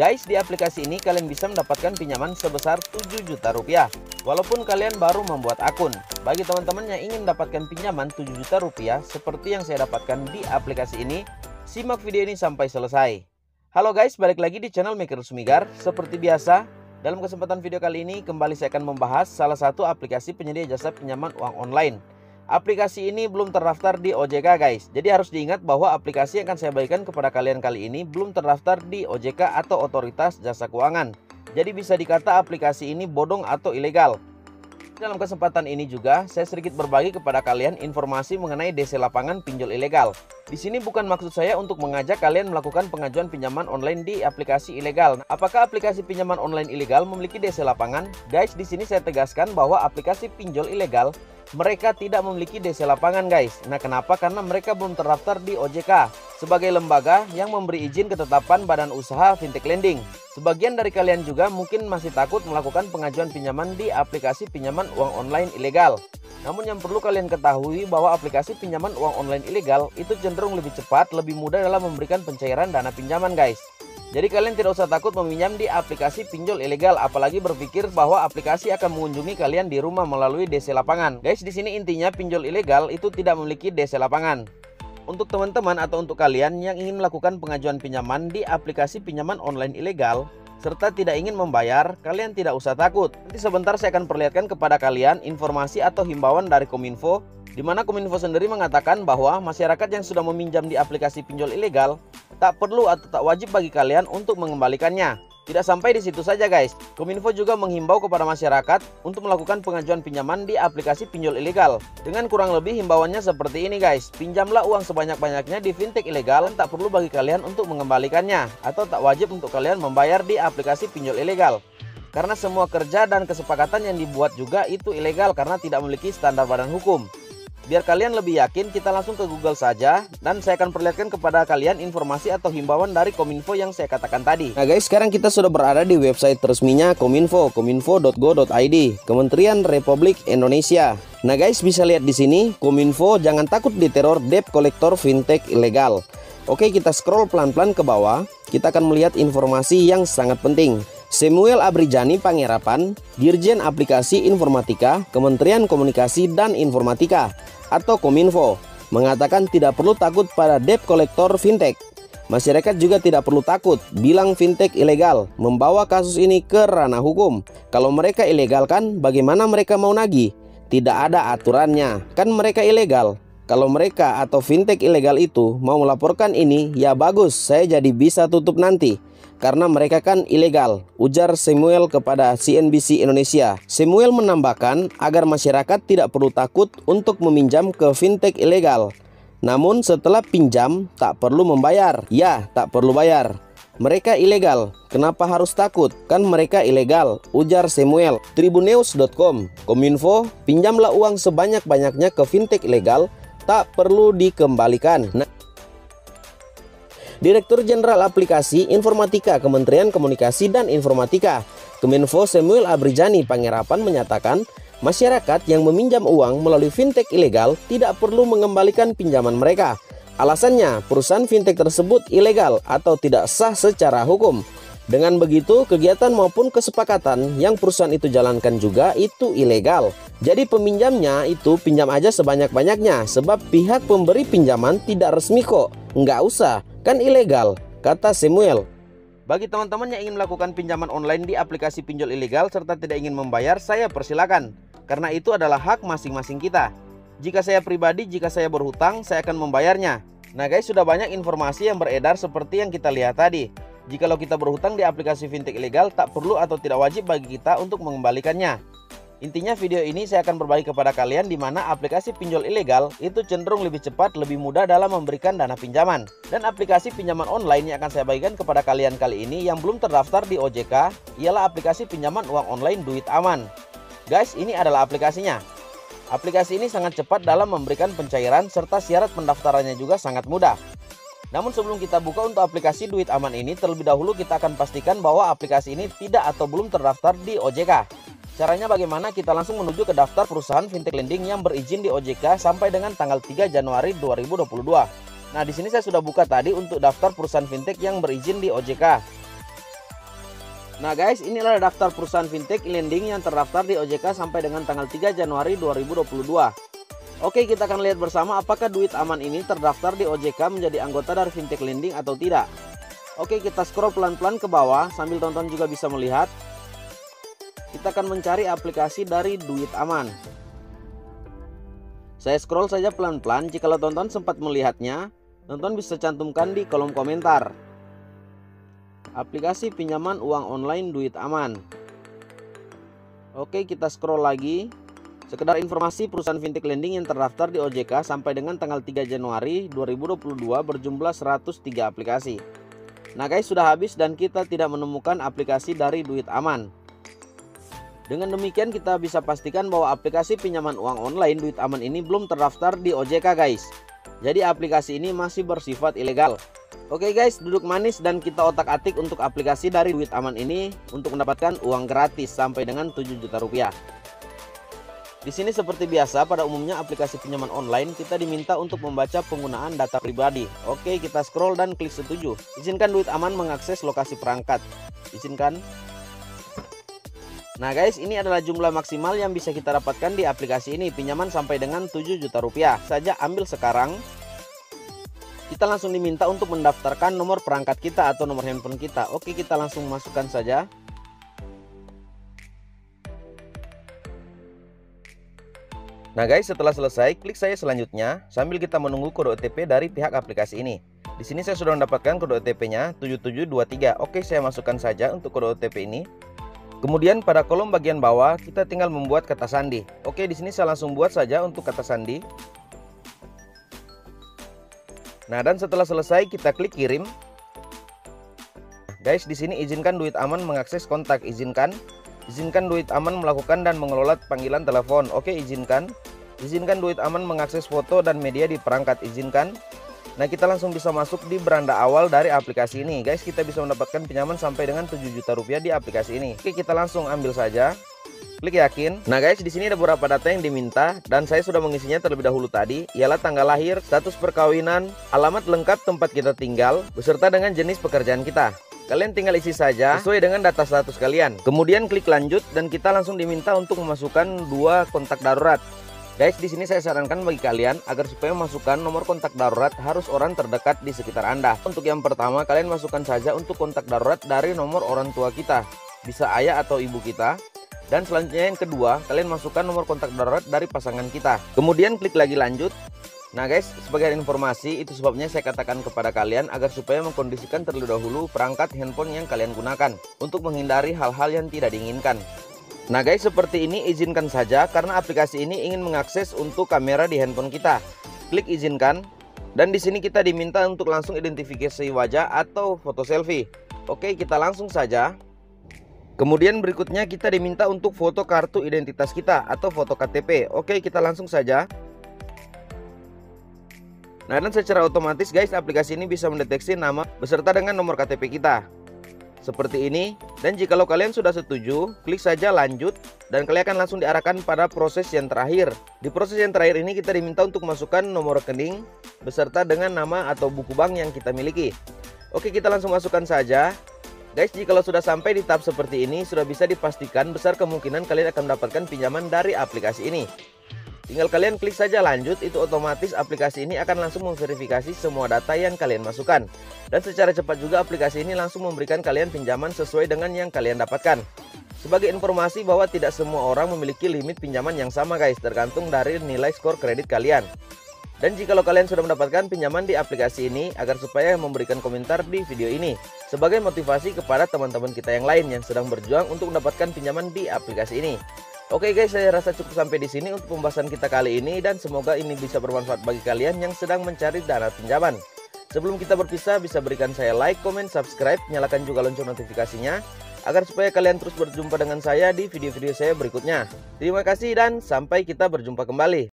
Guys, di aplikasi ini kalian bisa mendapatkan pinjaman sebesar 7 juta rupiah walaupun kalian baru membuat akun. Bagi teman-teman yang ingin mendapatkan pinjaman 7 juta rupiah seperti yang saya dapatkan di aplikasi ini, simak video ini sampai selesai. Halo guys, balik lagi di channel Maker Sumigar. Seperti biasa, dalam kesempatan video kali ini kembali saya akan membahas salah satu aplikasi penyedia jasa pinjaman uang online. Aplikasi ini belum terdaftar di OJK guys. Jadi harus diingat bahwa aplikasi yang akan saya bagikan kepada kalian kali ini belum terdaftar di OJK atau Otoritas Jasa Keuangan. Jadi bisa dikata aplikasi ini bodong atau ilegal. Dalam kesempatan ini juga saya sedikit berbagi kepada kalian informasi mengenai DC lapangan pinjol ilegal. Di sini bukan maksud saya untuk mengajak kalian melakukan pengajuan pinjaman online di aplikasi ilegal. Apakah aplikasi pinjaman online ilegal memiliki DC lapangan? Guys, di sini saya tegaskan bahwa aplikasi pinjol ilegal mereka tidak memiliki DC lapangan guys. Nah kenapa? Karena mereka belum terdaftar di OJK sebagai lembaga yang memberi izin ketetapan badan usaha fintech lending. Sebagian dari kalian juga mungkin masih takut melakukan pengajuan pinjaman di aplikasi pinjaman uang online ilegal. Namun yang perlu kalian ketahui bahwa aplikasi pinjaman uang online ilegal itu cenderung lebih cepat, lebih mudah dalam memberikan pencairan dana pinjaman guys. Jadi kalian tidak usah takut meminjam di aplikasi pinjol ilegal, apalagi berpikir bahwa aplikasi akan mengunjungi kalian di rumah melalui DC lapangan. Guys, di sini intinya pinjol ilegal itu tidak memiliki DC lapangan. Untuk teman-teman atau untuk kalian yang ingin melakukan pengajuan pinjaman di aplikasi pinjaman online ilegal serta tidak ingin membayar, kalian tidak usah takut. Nanti sebentar saya akan perlihatkan kepada kalian informasi atau himbauan dari Kominfo, di mana Kominfo sendiri mengatakan bahwa masyarakat yang sudah meminjam di aplikasi pinjol ilegal tak perlu atau tak wajib bagi kalian untuk mengembalikannya. Tidak sampai di situ saja guys, Kominfo juga menghimbau kepada masyarakat untuk melakukan pengajuan pinjaman di aplikasi pinjol ilegal. Dengan kurang lebih himbauannya seperti ini guys, pinjamlah uang sebanyak-banyaknya di fintech ilegal, tak perlu bagi kalian untuk mengembalikannya, atau tak wajib untuk kalian membayar di aplikasi pinjol ilegal. Karena semua kerja dan kesepakatan yang dibuat juga itu ilegal karena tidak memiliki standar badan hukum. Biar kalian lebih yakin, kita langsung ke Google saja dan saya akan perlihatkan kepada kalian informasi atau himbauan dari Kominfo yang saya katakan tadi. Nah guys, sekarang kita sudah berada di website resminya Kominfo, kominfo.go.id, Kementerian Republik Indonesia. Nah guys, bisa lihat di sini, Kominfo jangan takut diteror debt collector fintech ilegal. Oke, kita scroll pelan-pelan ke bawah, kita akan melihat informasi yang sangat penting. Samuel Abrijani Pangerapan, Dirjen Aplikasi Informatika, Kementerian Komunikasi dan Informatika atau Kominfo, mengatakan tidak perlu takut pada debt collector fintech. Masyarakat juga tidak perlu takut bilang fintech ilegal, membawa kasus ini ke ranah hukum. Kalau mereka ilegal kan, bagaimana mereka mau nagih? Tidak ada aturannya, kan mereka ilegal. Kalau mereka atau fintech ilegal itu mau melaporkan ini, ya bagus, saya jadi bisa tutup nanti. Karena mereka kan ilegal, ujar Samuel kepada CNBC Indonesia. Samuel menambahkan agar masyarakat tidak perlu takut untuk meminjam ke fintech ilegal. Namun setelah pinjam tak perlu membayar. Ya, tak perlu bayar. Mereka ilegal, kenapa harus takut? Kan mereka ilegal, ujar Samuel. Tribunews.com, Kominfo, pinjamlah uang sebanyak-banyaknya ke fintech ilegal, tak perlu dikembalikan. Direktur Jenderal Aplikasi Informatika Kementerian Komunikasi dan Informatika Kominfo Samuel Abrijani Pangerapan menyatakan masyarakat yang meminjam uang melalui fintech ilegal tidak perlu mengembalikan pinjaman mereka. Alasannya perusahaan fintech tersebut ilegal atau tidak sah secara hukum. Dengan begitu kegiatan maupun kesepakatan yang perusahaan itu jalankan juga itu ilegal. Jadi peminjamnya itu pinjam aja sebanyak-banyaknya sebab pihak pemberi pinjaman tidak resmi kok. Nggak usah, kan ilegal, kata Samuel. Bagi teman-teman yang ingin melakukan pinjaman online di aplikasi pinjol ilegal serta tidak ingin membayar, saya persilakan. Karena itu adalah hak masing-masing kita. Jika saya pribadi, jika saya berhutang, saya akan membayarnya. Nah guys, sudah banyak informasi yang beredar seperti yang kita lihat tadi. Jikalau kita berhutang di aplikasi fintech ilegal, tak perlu atau tidak wajib bagi kita untuk mengembalikannya. Intinya video ini saya akan berbagi kepada kalian di mana aplikasi pinjol ilegal itu cenderung lebih cepat, lebih mudah dalam memberikan dana pinjaman. Dan aplikasi pinjaman online yang akan saya bagikan kepada kalian kali ini yang belum terdaftar di OJK ialah aplikasi pinjaman uang online Duit Aman. Guys, ini adalah aplikasinya. Aplikasi ini sangat cepat dalam memberikan pencairan serta syarat pendaftarannya juga sangat mudah. Namun sebelum kita buka untuk aplikasi Duit Aman ini, terlebih dahulu kita akan pastikan bahwa aplikasi ini tidak atau belum terdaftar di OJK. Caranya bagaimana? Kita langsung menuju ke daftar perusahaan fintech lending yang berizin di OJK sampai dengan tanggal 3 Januari 2022. Nah, di sini saya sudah buka tadi untuk daftar perusahaan fintech yang berizin di OJK. Nah guys, inilah daftar perusahaan fintech lending yang terdaftar di OJK sampai dengan tanggal 3 Januari 2022. Oke, kita akan lihat bersama apakah Duit Aman ini terdaftar di OJK menjadi anggota dari fintech lending atau tidak. Oke, kita scroll pelan-pelan ke bawah, sambil tonton juga bisa melihat. Kita akan mencari aplikasi dari Duit Aman. Saya scroll saja pelan-pelan, jikalau tonton sempat melihatnya, tonton bisa cantumkan di kolom komentar. Aplikasi pinjaman uang online Duit Aman. Oke, kita scroll lagi. Sekedar informasi, perusahaan fintech lending yang terdaftar di OJK sampai dengan tanggal 3 Januari 2022 berjumlah 103 aplikasi. Nah guys, sudah habis dan kita tidak menemukan aplikasi dari Duit Aman. Dengan demikian kita bisa pastikan bahwa aplikasi pinjaman uang online Duit Aman ini belum terdaftar di OJK guys. Jadi aplikasi ini masih bersifat ilegal. Oke guys, duduk manis dan kita otak-atik untuk aplikasi dari Duit Aman ini untuk mendapatkan uang gratis sampai dengan 7 juta rupiah. Di sini seperti biasa, pada umumnya aplikasi pinjaman online kita diminta untuk membaca penggunaan data pribadi. Oke, kita scroll dan klik setuju. Izinkan Duit Aman mengakses lokasi perangkat. Izinkan. Nah guys, ini adalah jumlah maksimal yang bisa kita dapatkan di aplikasi ini, pinjaman sampai dengan 7 juta rupiah. Saja ambil sekarang. Kita langsung diminta untuk mendaftarkan nomor perangkat kita atau nomor handphone kita. Oke, kita langsung masukkan saja. Nah guys, setelah selesai, klik saya selanjutnya sambil kita menunggu kode OTP dari pihak aplikasi ini. Di sini saya sudah mendapatkan kode OTP-nya 7723. Oke, saya masukkan saja untuk kode OTP ini. Kemudian pada kolom bagian bawah kita tinggal membuat kata sandi. Oke, di sini saya langsung buat saja untuk kata sandi. Nah, dan setelah selesai kita klik kirim. Guys, di sini izinkan Duit Aman mengakses kontak, izinkan. Izinkan Duit Aman melakukan dan mengelola panggilan telepon. Oke, izinkan. Izinkan Duit Aman mengakses foto dan media di perangkat, izinkan. Nah, kita langsung bisa masuk di beranda awal dari aplikasi ini. Guys, kita bisa mendapatkan pinjaman sampai dengan 7 juta rupiah di aplikasi ini. Oke, kita langsung ambil saja. Klik yakin. Nah guys, di sini ada beberapa data yang diminta dan saya sudah mengisinya terlebih dahulu tadi, ialah tanggal lahir, status perkawinan, alamat lengkap tempat kita tinggal, beserta dengan jenis pekerjaan kita. Kalian tinggal isi saja sesuai dengan data status kalian. Kemudian klik lanjut dan kita langsung diminta untuk memasukkan 2 kontak darurat. Guys, di sini saya sarankan bagi kalian agar supaya memasukkan nomor kontak darurat harus orang terdekat di sekitar Anda. Untuk yang pertama, kalian masukkan saja untuk kontak darurat dari nomor orang tua kita. Bisa ayah atau ibu kita. Dan selanjutnya yang kedua, kalian masukkan nomor kontak darurat dari pasangan kita. Kemudian klik lagi lanjut. Nah guys, sebagai informasi, itu sebabnya saya katakan kepada kalian agar supaya mengkondisikan terlebih dahulu perangkat handphone yang kalian gunakan untuk menghindari hal-hal yang tidak diinginkan. Nah guys, seperti ini izinkan saja karena aplikasi ini ingin mengakses untuk kamera di handphone kita. Klik izinkan. Dan di sini kita diminta untuk langsung identifikasi wajah atau foto selfie. Oke, kita langsung saja. Kemudian berikutnya kita diminta untuk foto kartu identitas kita atau foto KTP. Oke, kita langsung saja. Nah, dan secara otomatis guys, aplikasi ini bisa mendeteksi nama beserta dengan nomor KTP kita. Seperti ini. Dan jikalau kalian sudah setuju, klik saja lanjut dan kalian akan langsung diarahkan pada proses yang terakhir. Di proses yang terakhir ini kita diminta untuk masukkan nomor rekening beserta dengan nama atau buku bank yang kita miliki. Oke, kita langsung masukkan saja. Guys, jikalau sudah sampai di tahap seperti ini, sudah bisa dipastikan besar kemungkinan kalian akan mendapatkan pinjaman dari aplikasi ini. Tinggal kalian klik saja lanjut, itu otomatis aplikasi ini akan langsung memverifikasi semua data yang kalian masukkan. Dan secara cepat juga aplikasi ini langsung memberikan kalian pinjaman sesuai dengan yang kalian dapatkan. Sebagai informasi bahwa tidak semua orang memiliki limit pinjaman yang sama guys, tergantung dari nilai skor kredit kalian. Dan jikalau kalian sudah mendapatkan pinjaman di aplikasi ini, agar supaya memberikan komentar di video ini sebagai motivasi kepada teman-teman kita yang lain yang sedang berjuang untuk mendapatkan pinjaman di aplikasi ini. Oke guys, saya rasa cukup sampai di sini untuk pembahasan kita kali ini dan semoga ini bisa bermanfaat bagi kalian yang sedang mencari dana pinjaman. Sebelum kita berpisah, bisa berikan saya like, comment, subscribe, nyalakan juga lonceng notifikasinya agar supaya kalian terus berjumpa dengan saya di video-video saya berikutnya. Terima kasih dan sampai kita berjumpa kembali.